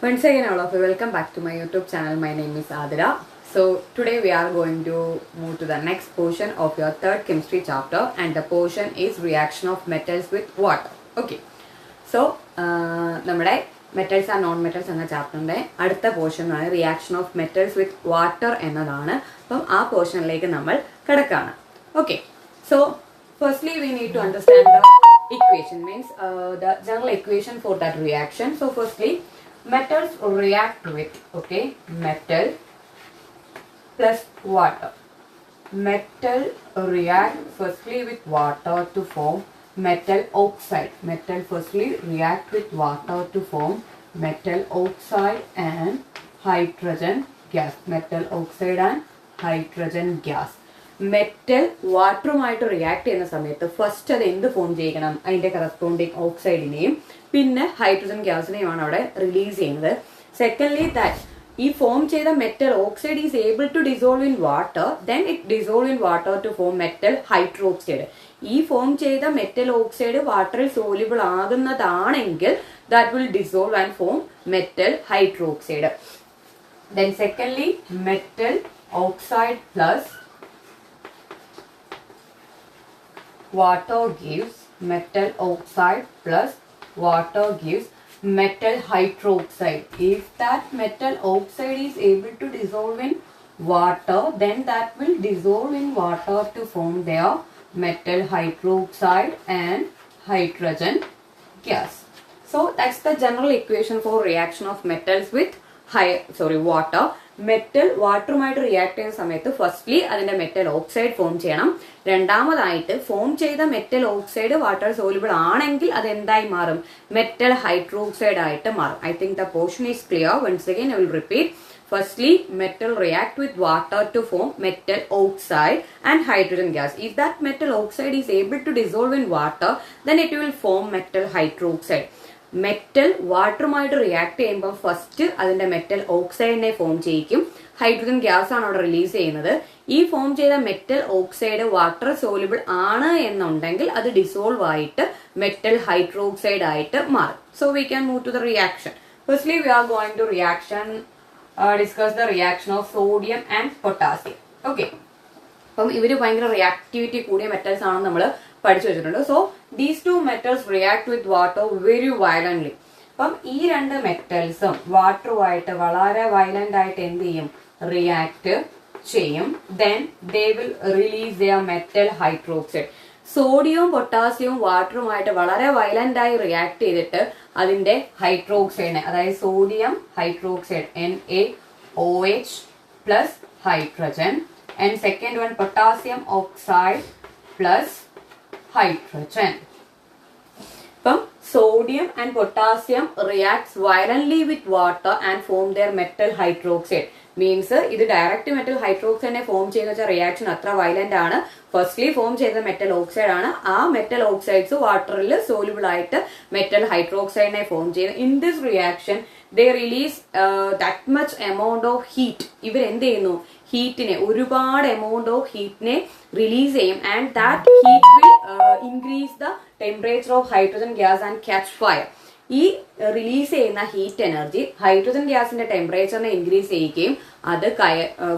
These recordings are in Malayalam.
Once again, all of you, welcome back to my YouTube channel. My name is Adira. So today we are going to move to the next portion of your third chemistry chapter, and the portion is reaction of metals with water. Okay. So, നമ്മുടെ metals and non-metals എന്ന ചാപ്റ്ററിന്റെ അടുത്ത പോർഷനാണ് reaction of metals with water എന്നതാണ്. അപ്പം ആ പോർഷനിലേക്ക് നമ്മൾ കിടക്കാണ്. Okay. So firstly we need to understand the equation, means the general equation for that reaction. So firstly, metals react with, okay, metal plus water. Metal react firstly with water to form metal oxide. Metal firstly react with water to form metal oxide and hydrogen gas. Metal oxide and hydrogen gas. Metal വാട്ടറുമായിട്ട് റിയാക്ട് ചെയ്യുന്ന സമയത്ത് ഫസ്റ്റ് അത് എന്ത് ഫോം ചെയ്യണം, അതിന്റെ കറസ്പോണ്ടിങ് ഓക്സൈഡിനെയും പിന്നെ ഹൈഡ്രജൻ ഗ്യാസിനെയുമാണ് അവിടെ റിലീസ് ചെയ്യുന്നത്. സെക്കൻഡ്ലി ദാറ്റ് ഈ ഫോം ചെയ്ത metal oxide is able to dissolve in water, then it dissolve in water to form metal hydroxide. ഈ ഫോം ചെയ്ത മെറ്റൽ ഓക്സൈഡ് വാട്ടറിൽ സോല്യൂബിൾ ആകുന്നതാണെങ്കിൽ that will dissolve and form metal hydroxide. Then secondly metal oxide plus water gives metal oxide plus water gives metal hydroxide. If that metal oxide is able to dissolve in water, then that will dissolve in water to form their metal hydroxide and hydrogen gas. So that's the general equation for reaction of metals with water. Metal വാട്ടറുമായിട്ട് റിയാക്ട് ചെയ്യുന്ന സമയത്ത് ഫസ്റ്റ്ലി അതിന്റെ മെറ്റൽ ഓക്സൈഡ് ഫോം ചെയ്യണം. രണ്ടാമതായിട്ട് ഫോം ചെയ്ത മെറ്റൽ ഓക്സൈഡ് വാട്ടർ സോല്യൂബിൾ ആണെങ്കിൽ അത് എന്തായി മാറും, മെറ്റൽ ഹൈഡ്രോക്സൈഡ് ആയിട്ട് മാറും. I think the portion is clear. Once again I will repeat. Firstly, metal react with water to form metal oxide and hydrogen gas. If that metal oxide is able to dissolve in water, then it will form metal hydroxide. Metal വാട്ടറുമായിട്ട് റിയാക്ട് ചെയ്യുമ്പോൾ ഫസ്റ്റ് അതിന്റെ മെറ്റൽ ഓക്സൈഡിനെ ഫോം ചെയ്യിക്കും. ഹൈഡ്രജൻ ഗ്യാസ് ആണ് അവിടെ റിലീസ് ചെയ്യുന്നത്. ഈ ഫോം ചെയ്ത മെറ്റൽ ഓക്സൈഡ് വാട്ടർ സോല്യൂബിൾ ആണ് എന്നുണ്ടെങ്കിൽ അത് ഡിസോൾവ് ആയിട്ട് മെറ്റൽ ഹൈഡ്രോക്സൈഡ് ആയിട്ട് മാറും. So we can move to the reaction. Firstly we are going to discuss the reaction of sodium and potassium. Okay. അപ്പം ഇവര് ഭയങ്കര റിയാക്ടിവിറ്റി കൂടിയ മെറ്റൽസ് ആണെന്ന് നമ്മൾ പഠിച്ചു വെച്ചിട്ടുണ്ട്. So these two metals react with water very violently. അപ്പം ഈ രണ്ട് മെറ്റൽസും വാട്ടറുമായിട്ട് വളരെ വയലന്റ് ആയിട്ട് എന്ത് ചെയ്യും, റിയാക്ട് ചെയ്യും. Then they will release their metal hydroxide. സോഡിയവും പൊട്ടാസ്യവും വാട്ടറുമായിട്ട് വളരെ വയലന്റ് ആയി റിയാക്ട് ചെയ്തിട്ട് അതിന്റെ ഹൈഡ്രോക്സൈഡിനെ, അതായത് sodium hydroxide NaOH plus hydrogen, and second one potassium oxide plus hydrogen. From sodium and potassium reacts violently with water and form their metal hydroxide. Means ഇത് ഡയറക്റ്റ് മെറ്റൽ ഹൈഡ്രോക്സൈഡിനെ ഫോം ചെയ്യുന്ന റിയാക്ഷൻ അത്ര വയലന്റ് ആണ്. ഫസ്റ്റ്ലി ഫോം ചെയ്ത മെറ്റൽ ഓക്സൈഡ് ആണ്. ആ മെറ്റൽ ഓക്സൈഡ്സ് വാട്ടറിൽ സോല്യൂബിൾ ആയിട്ട് മെറ്റൽ ഹൈഡ്രോക്സൈഡിനെ ഫോം ചെയ്യുന്നു. In this reaction they release that much amount of heat. ഇവർ എന്ത് ചെയ്യുന്നു, ഹീറ്റിനെ, ഒരുപാട് എമൗണ്ട് ഓഫ് ഹീറ്റിനെ റിലീസ് ചെയ്യും. And that heat will increase the temperature of hydrogen gas and catch fire. ഈ റിലീസ് ചെയ്യുന്ന ഹീറ്റ് എനർജി ഹൈഡ്രജൻ ഗ്യാസിന്റെ ടെമ്പറേച്ചറിനെ ഇൻക്രീസ് ചെയ്യുകയും അത്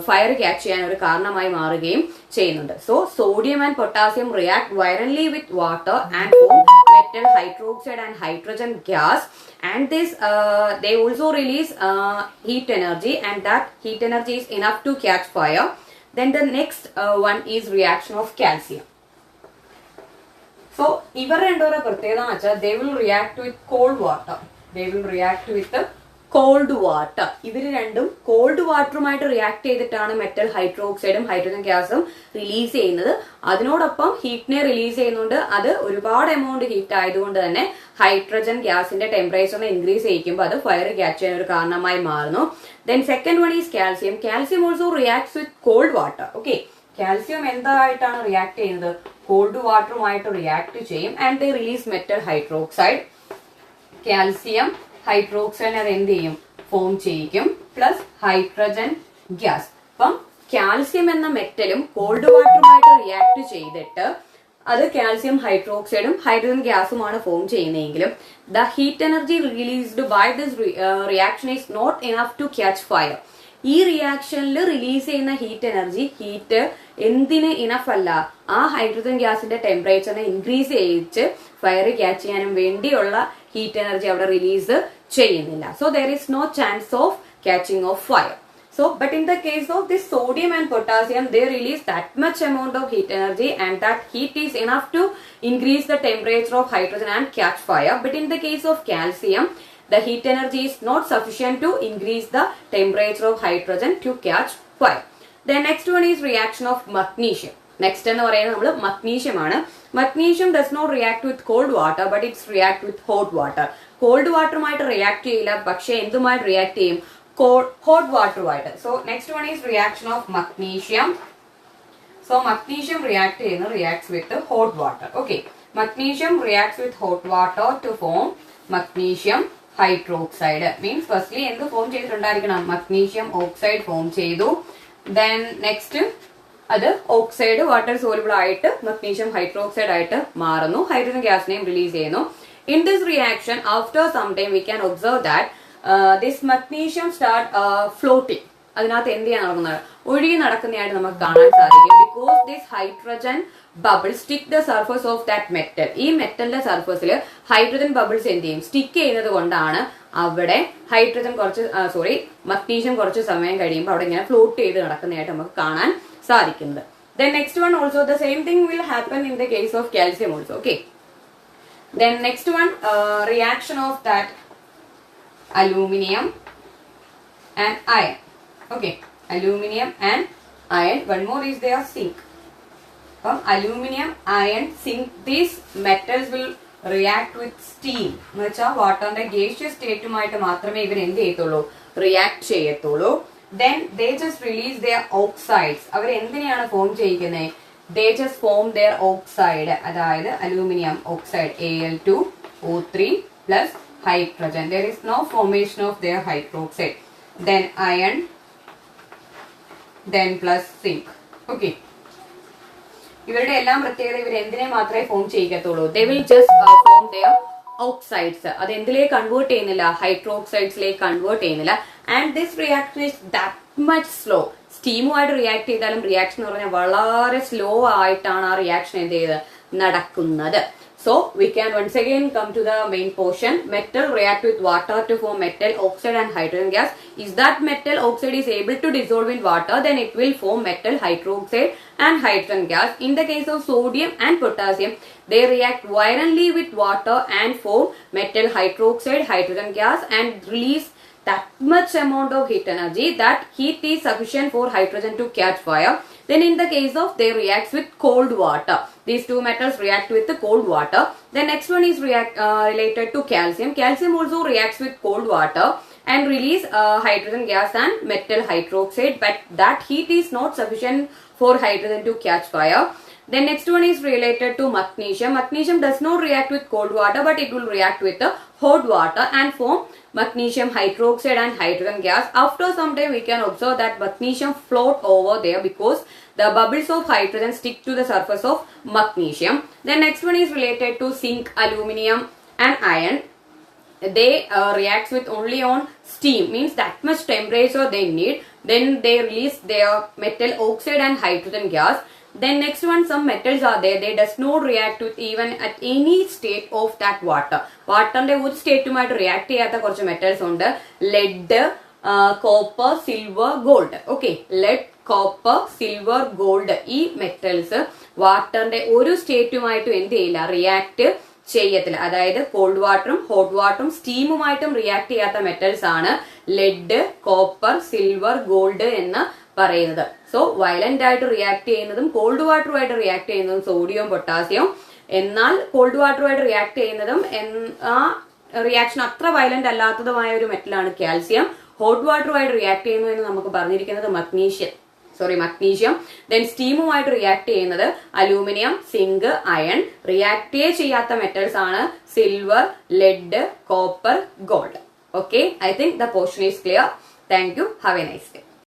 ഫയർ ക്യാച്ച് ചെയ്യാൻ ഒരു കാരണമായി മാറുകയും ചെയ്യുന്നുണ്ട്. So sodium and potassium react violently with water and form metal hydroxide and hydrogen gas. And this they also release heat energy, and that heat energy is enough to catch fire. Then the next one is reaction of calcium. So ഇവർ രണ്ടോടെ പ്രത്യേകത എന്ന് വെച്ചാൽ they will react with cold water. They will react with called water. ഇവർ രണ്ടും കോൾഡ് വാട്ടറുമായിട്ട് റിയാക്ട് ചെയ്തിട്ടാണ് മെറ്റൽ ഹൈഡ്രോക്സൈഡും ഹൈഡ്രജൻ ഗ്യാസും റിലീസ് ചെയ്യുന്നത്. അതിനോടൊപ്പം ഹീറ്റിനെ റിലീസ് ചെയ്യുന്നുണ്ട്. അത് ഒരുപാട് എമൗണ്ട് ഹീറ്റ് ആയതുകൊണ്ട് തന്നെ ഹൈഡ്രജൻ ഗ്യാസിന്റെ ടെമ്പറേച്ചറിനെ ഇൻക്രീസ് ചെയ്യിക്കുമ്പോൾ അത് ഫയർ ക്യാച്ച് ചെയ്യാൻ ഒരു കാരണമായി മാറുന്നു. Then second one is calcium. Calcium also reacts with cold water. Okay. Calcium എന്തായിട്ടാണ് റിയാക്ട് ചെയ്യുന്നത്, കോൾഡ് വാട്ടറുമായിട്ട് റിയാക്ട് ചെയ്യും. And they release metal hydroxide. Calcium hydroxide അത് എന്ത് ചെയ്യും, ഫോം ചെയ്യിക്കും, പ്ലസ് ഹൈഡ്രജൻ ഗ്യാസ്. അപ്പം കാൽസ്യം എന്ന മെറ്റലും കോൾഡ് വാട്ടറുമായിട്ട് റിയാക്ട് ചെയ്തിട്ട് അത് കാൽസ്യം ഹൈഡ്രോക്സൈഡും ഹൈഡ്രജൻ ഗ്യാസുമാണ് ഫോം ചെയ്യുന്നതെങ്കിലും the heat energy released by this reaction is not enough to catch fire. ഈ റിയാക്ഷനിൽ റിലീസ് ചെയ്യുന്ന ഹീറ്റ് എന്തിന് ഇനഫ് അല്ല, ആ ഹൈഡ്രജൻ ഗ്യാസിന്റെ ടെമ്പറേച്ചറിനെ ഇൻക്രീസ് ചെയ്യിച്ച് ഫയർ ക്യാച്ച് ചെയ്യാനും വേണ്ടിയുള്ള ഹീറ്റ് എനർജി അവിടെ റിലീസ് ചെയ്യുന്നില്ല. So there is no chance of catching of fire. So, but in the case of this sodium and potassium, they release that much amount of heat energy, and that heat is enough to increase the temperature of hydrogen and catch fire. But in the case of calcium, the heat energy is not sufficient to increase the temperature of hydrogen to catch fire. The next one is reaction of magnesium. Next എന്ന് പറയുന്നത് നമ്മൾ magnesium ആണ്. Magnesium does not react with cold water, but it's react with hot water. Cold water മായിട്ട് റിയാക്ട് ചെയ്യില്ല, പക്ഷെ എന്തുമായിട്ട് റിയാക്ട് ചെയ്യും? hot water water. So next one is reaction of magnesium. So magnesium reacts with the hot water. Okay, magnesium reacts with hot water to form magnesium hydroxide. Means firstly endu form ചെയ്തിട്ടുണ്ടായിരിക്കണം, magnesium oxide form ചെയ്തു. Then next അത് oxide water soluble ആയിട്ട് magnesium hydroxide ആയിട്ട് മാറുന്നു, hydrogen gasനെയും റിലീസ് ചെയ്യുന്നു. In this reaction, after some time we can observe that this magnesium start floating. അതിനകത്ത് എന്ത് ചെയ്യാൻ നടക്കുന്നത്? ഒഴുകി നടക്കുന്നതായിട്ട് നമുക്ക് കാണാൻ സാധിക്കും. Because this hydrogen bubbles stick the surface of that metal. ഈ മെറ്റലിന്റെ സർഫസിൽ ഹൈഡ്രജൻ ബബിൾസ് എന്ത് ചെയ്യും? സ്റ്റിക്ക് ചെയ്യുന്നത് കൊണ്ടാണ് അവിടെ മഗ്നീഷ്യം കുറച്ച് സമയം കഴിയുമ്പോൾ അവിടെ ഇങ്ങനെ ഫ്ലോട്ട് ചെയ്ത് നടക്കുന്നതായിട്ട് നമുക്ക് കാണാൻ സാധിക്കുന്നത്. Then next one also the same thing will happen in the case of calcium also. Okay. Then next one reaction of that aluminium and iron. Okay, aluminium and iron. One more is there zinc. Aluminium, iron, zinc, these metals will react with steam. എന്ന് വെച്ചാൽ വാട്ടറിന്റെ gaseous state മായിട്ട് മാത്രമേ ഇവർ എന്ത് ചെയ്യത്തുള്ളൂ? റിയാക്ട് ചെയ്യത്തുള്ളൂ. Then they just release their oxides. അവർ എന്തിനെയാണ് ഫോം ചെയ്യിക്കുന്നത്? They just form their oxide. അതായത് aluminium oxide Al2O3 plus hydrogen. There is no formation of their hydroxide. Then iron, then plus zinc. Okay. ഇവരുടെ എല്ലാം പ്രത്യേകത ഇവർ എന്തിനെ മാത്രമേ ഫോം ചെയ്യത്തുള്ളൂ? They will just form their oxides. അത് എന്തിലേക്ക് കൺവേർട്ട് ചെയ്യുന്നില്ല? ഹൈഡ്രോക്സൈഡ്സിലേക്ക് കൺവേർട്ട് ചെയ്യുന്നില്ല. And this reaction is that much slow. സ്റ്റീമുമായിട്ട് റിയാക്ട് ചെയ്താലും റിയാക്ഷൻ എന്ന് പറഞ്ഞാൽ വളരെ സ്ലോ ആയിട്ടാണ് ആ റിയാക്ഷൻ എന്ത് ചെയ്ത് നടക്കുന്നത്. So we can once again come to the main portion. Metal react with water to form metal oxide and hydrogen gas. If that metal oxide is able to dissolve in water, then it will form metal hydroxide and hydrogen gas. In the case of sodium and potassium, they react violently with water and form metal hydroxide, hydrogen gas, and release that much amount of heat energy. That heat is sufficient for hydrogen to catch fire. Then in the case of they reacts with cold water. These two metals react with the cold water. The next one is related to calcium. Calcium also reacts with cold water and release hydrogen gas and metal hydroxide, but that heat is not sufficient for hydrogen to catch fire. The next one is related to magnesium. Magnesium does not react with cold water, but it will react with the hot water and form magnesium hydroxide and hydrogen gas. After some time we can observe that magnesium float over there because the bubbles of hydrogen stick to the surface of magnesium. The next one is related to zinc, aluminium and iron. They react with only on steam, means that much temperature they need. Then they release their metal oxide and hydrogen gas. Then next one, some metals are there. They does not react with even at any state of that water. Waterന്റെ ഒരു സ്റ്റേറ്റുമായിട്ട് റിയാക്ട് ചെയ്യാത്ത കുറച്ച് മെറ്റൽസ് ഉണ്ട്. Lead, copper, silver, gold. Okay, lead, copper, silver, gold, ഈ മെറ്റൽസ് വാട്ടറിന്റെ ഒരു സ്റ്റേറ്റുമായിട്ടും എന്ത് ചെയ്യില്ല? റിയാക്ട് ചെയ്യത്തില്ല. അതായത് കോൾഡ് വാട്ടറും ഹോട്ട് വാട്ടറും സ്റ്റീമുമായിട്ടും റിയാക്ട് ചെയ്യാത്ത മെറ്റൽസ് ആണ് ലെഡ്, കോപ്പർ, സിൽവർ, ഗോൾഡ് എന്ന് പറയുന്നത്. സോ വയലന്റ് ആയിട്ട് റിയാക്ട് ചെയ്യുന്നതും കോൾഡ് വാട്ടറുമായിട്ട് റിയാക്ട് ചെയ്യുന്നതും സോഡിയം, പൊട്ടാസ്യം. എന്നാൽ കോൾഡ് വാട്ടറുമായിട്ട് റിയാക്ട് ചെയ്യുന്നതും ആ റിയാക്ഷൻ അത്ര വയലന്റ് അല്ലാത്തതുമായ ഒരു മെറ്റലാണ് കാൽസ്യം. ഹോട്ട് വാട്ടറുമായിട്ട് റിയാക്ട് ചെയ്യുന്നു എന്ന് നമുക്ക് പറഞ്ഞിരിക്കുന്നത് മഗ്നീഷ്യം. ദെൻ സ്റ്റീമുമായിട്ട് റിയാക്ട് ചെയ്യുന്നത് അലൂമിനിയം, സിങ്ക്, അയൺ. റിയാക്ടേ ചെയ്യാത്ത മെറ്റൽസ് ആണ് silver, lead, copper, gold. Okay, I think the portion is clear. Thank you. Have a nice day.